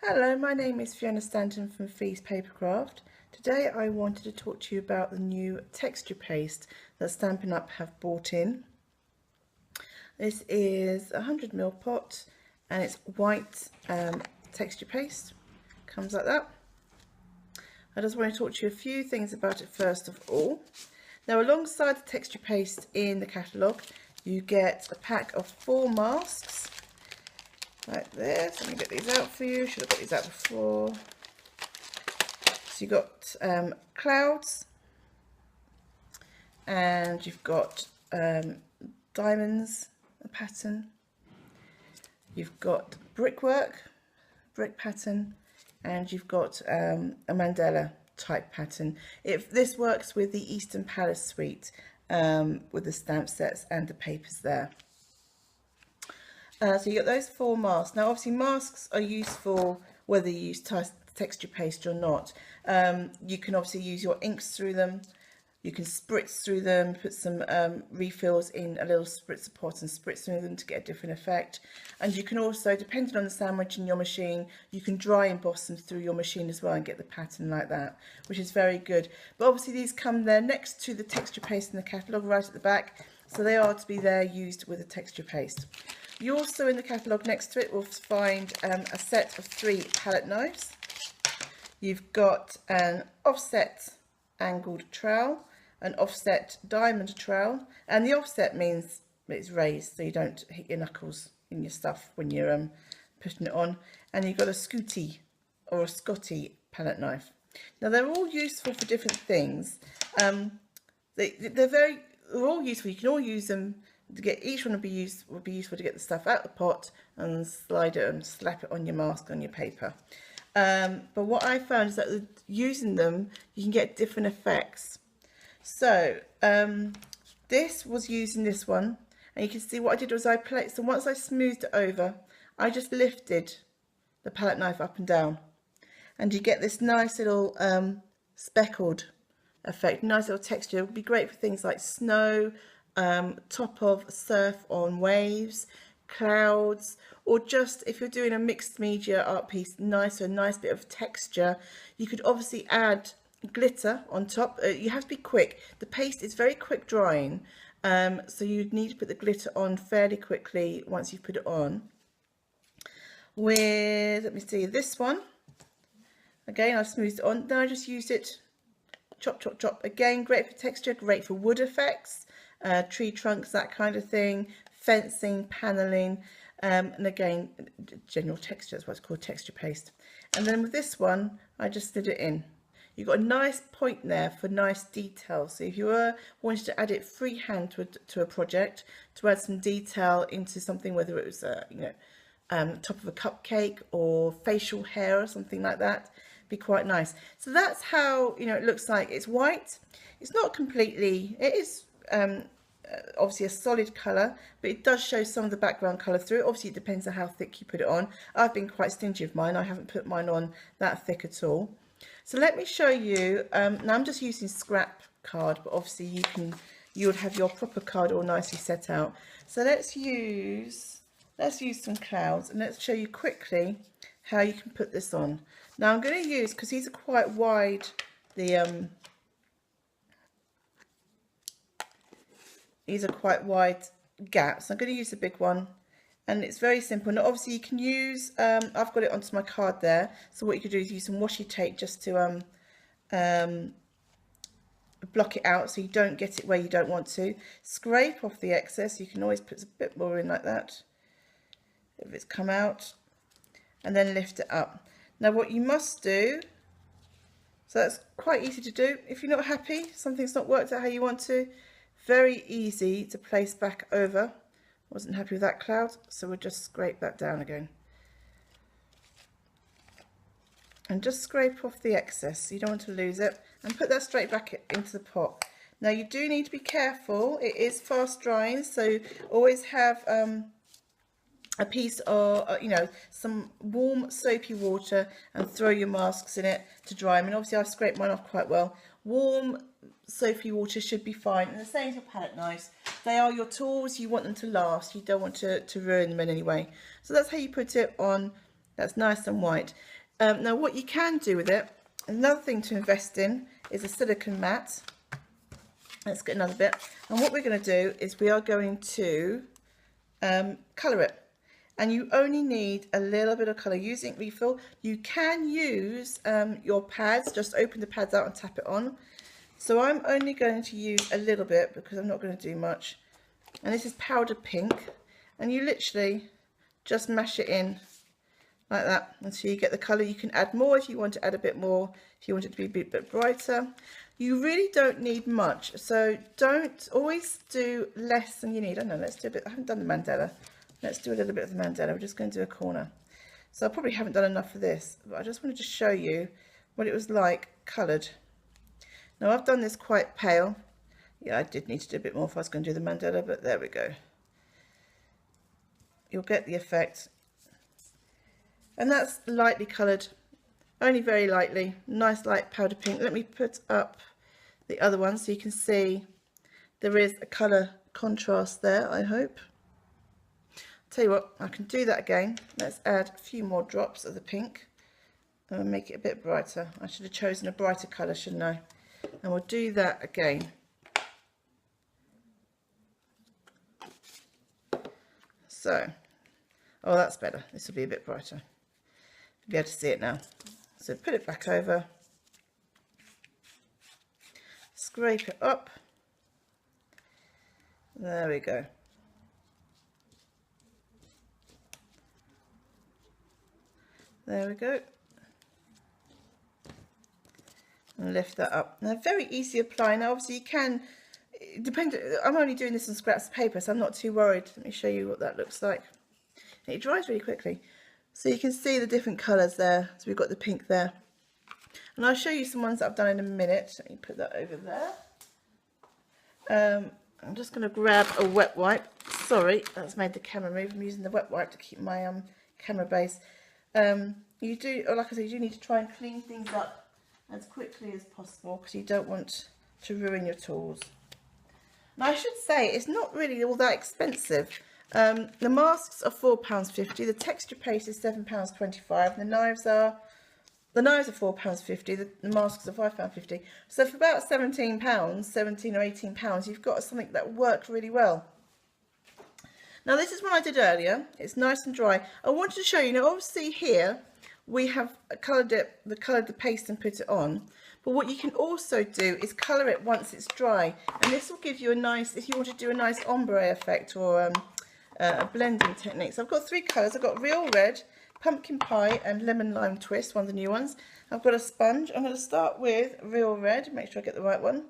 Hello, my name is Fiona Stanton from Fee's Papercraft. Today I wanted to talk to you about the new texture paste that Stampin' Up have brought in. This is a 100ml pot and it's white texture paste. Comes like that. I just want to talk to you a few things about it first of all. Now, alongside the texture paste in the catalogue, you get a pack of 4 masks. Like this. Let me get these out for you. Should have got these out before. So you've got clouds, and you've got diamonds, a pattern. You've got brick pattern, and you've got a mandala type pattern. This works with the Eastern Palace suite with the stamp sets and the papers there. So you got those 4 masks. Now obviously masks are useful whether you use texture paste or not. You can obviously use your inks through them. You can spritz through them, put some refills in a little spritzer pot and spritz through them to get a different effect. And you can also, depending on the sandwich in your machine, you can dry emboss them through your machine as well and get the pattern like that, which is very good. But obviously these come there next to the texture paste in the catalogue right at the back, so they are to be there used with the texture paste. You also, in the catalogue next to it, will find a set of 3 palette knives. You've got an offset angled trowel, an offset diamond trowel, and the offset means it's raised so you don't hit your knuckles in your stuff when you're putting it on. And you've got a scooty or a Scotty palette knife. Now they're all useful for different things. They're all useful. You can all use them. Each one would be useful to get the stuff out of the pot and slide it and slap it on your mask on your paper. But what I found is that using them you can get different effects. So this was using this one, and you can see what I did was I placed, and once I smoothed it over, I just lifted the palette knife up and down, and you get this nice little speckled effect, nice little texture. It would be great for things like snow, top of surf on waves, clouds, or just if you're doing a mixed media art piece, a nice bit of texture. You could obviously add glitter on top. You have to be quick. The paste is very quick drying, so you'd need to put the glitter on fairly quickly once you've put it on. With, let me see, this one, again I've smoothed it on, then I just used it, chop chop chop. Again, great for texture, great for wood effects, tree trunks, that kind of thing, fencing, paneling, and again general texture. That's what it's called, texture paste. And then with this one I just slid it in. You've got a nice point there for nice detail. So if you were wanting to add it freehand to a project, to add some detail into something, whether it was top of a cupcake or facial hair or something like that, be quite nice. So that's how it looks like. It's white. It's not completely, it is obviously a solid colour, but it does show some of the background colour through it. Obviously it depends on how thick you put it on. I've been quite stingy of mine. I haven't put mine on that thick at all. So let me show you. Now I'm just using scrap card, but obviously you would have your proper card all nicely set out. So let's use some clouds, and let's show you quickly how you can put this on. Now I'm going to use, because these are quite wide, these are quite wide gaps. I'm going to use the big one, and it's very simple. Now obviously you can use, I've got it onto my card there, so what you could do is use some washi tape just to block it out so you don't get it where you don't want to. Scrape off the excess. You can always put a bit more in like that if it's come out, and then lift it up. Now what you must do, so that's quite easy to do. If you're not happy, something's not worked out how you want to, very easy to place back over. Wasn't happy with that cloud, so we'll just scrape that down again. And just scrape off the excess, you don't want to lose it, and put that straight back into the pot. Now you do need to be careful, it is fast drying, so always have a piece of, some warm soapy water and throw your masks in it to dry them. And obviously I've scraped mine off quite well. Warm soapy water should be fine, and the same for palette knives. They are your tools, you want them to last, you don't want to ruin them in any way. So that's how you put it on. That's nice and white. Now what you can do with it, another thing to invest in is a silicone mat. Let's get another bit, and what we're going to do is we are going to colour it, and you only need a little bit of colour. Using refill, you can use your pads, just open the pads out and tap it on. So I'm only going to use a little bit because I'm not going to do much, and this is powder pink, and you literally just mash it in like that until you get the colour. You can add more if you want to add a bit more, if you want it to be a bit brighter. You really don't need much, so don't always do less than you need. I don't know, let's do a bit. I haven't done the mandala. Let's do a little bit of the mandala. We're just going to do a corner. So I probably haven't done enough for this, but I just wanted to show you what it was like coloured. Now I've done this quite pale. Yeah, I did need to do a bit more if I was going to do the mandala, but there we go. You'll get the effect. And that's lightly coloured, only very lightly, nice light powder pink. Let me put up the other one so you can see there is a colour contrast there, I hope. Tell you what, I can do that again. Let's add a few more drops of the pink and make it a bit brighter. I should have chosen a brighter colour, shouldn't I? And we'll do that again. So, oh, that's better. This will be a bit brighter. You'll be able to see it now. So put it back over. Scrape it up. There we go. There we go. And lift that up. Now, very easy to apply. Now, obviously, you can, I'm only doing this on scraps of paper, so I'm not too worried. Let me show you what that looks like. It dries really quickly. So you can see the different colours there. So we've got the pink there. And I'll show you some ones that I've done in a minute. Let me put that over there. I'm just going to grab a wet wipe. Sorry, that's made the camera move. I'm using the wet wipe to keep my camera base. You do, like I said, you do need to try and clean things up as quickly as possible because you don't want to ruin your tools. Now I should say it's not really all that expensive. The masks are £4.50, the texture paste is £7.25, the knives are £4.50, the masks are £5.50. So for about £17, £17 or £18, you've got something that worked really well. Now this is one I did earlier. It's nice and dry. I wanted to show you, now obviously here we have coloured the paste and put it on. But what you can also do is colour it once it's dry. And this will give you a nice, if you want to do a nice ombre effect or a blending technique. So I've got three colours. I've got Real Red, Pumpkin Pie and Lemon Lime Twist, one of the new ones. I've got a sponge. I'm going to start with Real Red, make sure I get the right one.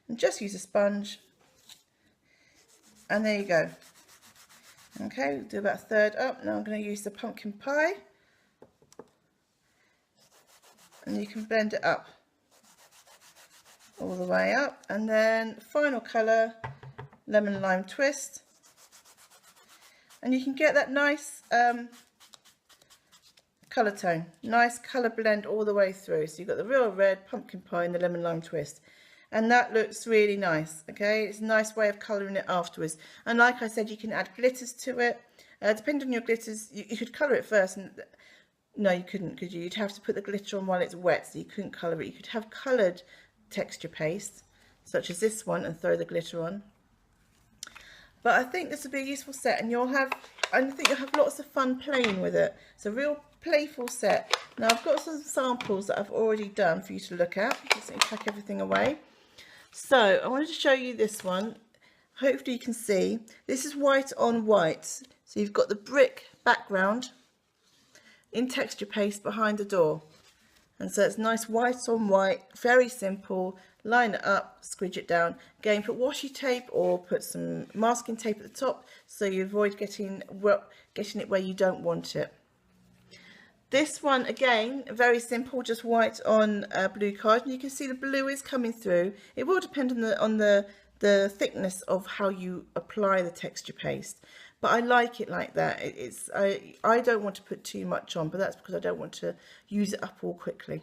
And just use a sponge. And there you go. Okay, do about a third up. Now I'm going to use the Pumpkin Pie. And you can blend it up all the way up. And then final colour, Lemon Lime Twist. And you can get that nice colour tone, nice colour blend all the way through. So you've got the Real Red, Pumpkin Pie and the Lemon Lime Twist. And that looks really nice, okay? It's a nice way of colouring it afterwards. And like I said, you can add glitters to it. Depending on your glitters, you could colour it first. And no, you couldn't, could you? You'd have to put the glitter on while it's wet, so you couldn't colour it. You could have coloured texture paste, such as this one, and throw the glitter on. But I think this will be a useful set, and I think you'll have lots of fun playing with it. It's a real playful set. Now I've got some samples that I've already done for you to look at. Just let me pack everything away. So I wanted to show you this one. Hopefully you can see. This is white on white. So you've got the brick background in texture paste behind the door. And so it's nice white on white, very simple. Line it up, squidge it down. Again, put washi tape or put some masking tape at the top so you avoid getting it where you don't want it. This one, again, very simple, just white on blue card. And you can see the blue is coming through. It will depend on the thickness of how you apply the texture paste. But I like it like that. I don't want to put too much on, but that's because I don't want to use it up all quickly.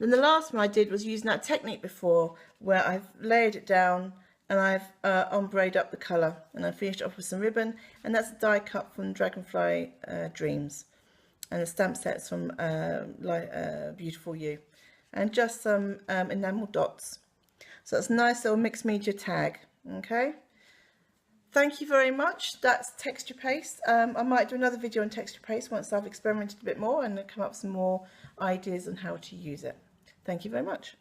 Then the last one I did was using that technique before, where I've layered it down and I've ombre'd up the colour, and I finished it off with some ribbon, and that's a die cut from Dragonfly Dreams. and the stamp sets from Beautiful You, and just some enamel dots. So it's a nice little mixed media tag. Okay, thank you very much. That's texture paste. I might do another video on texture paste once I've experimented a bit more and come up with some more ideas on how to use it. Thank you very much.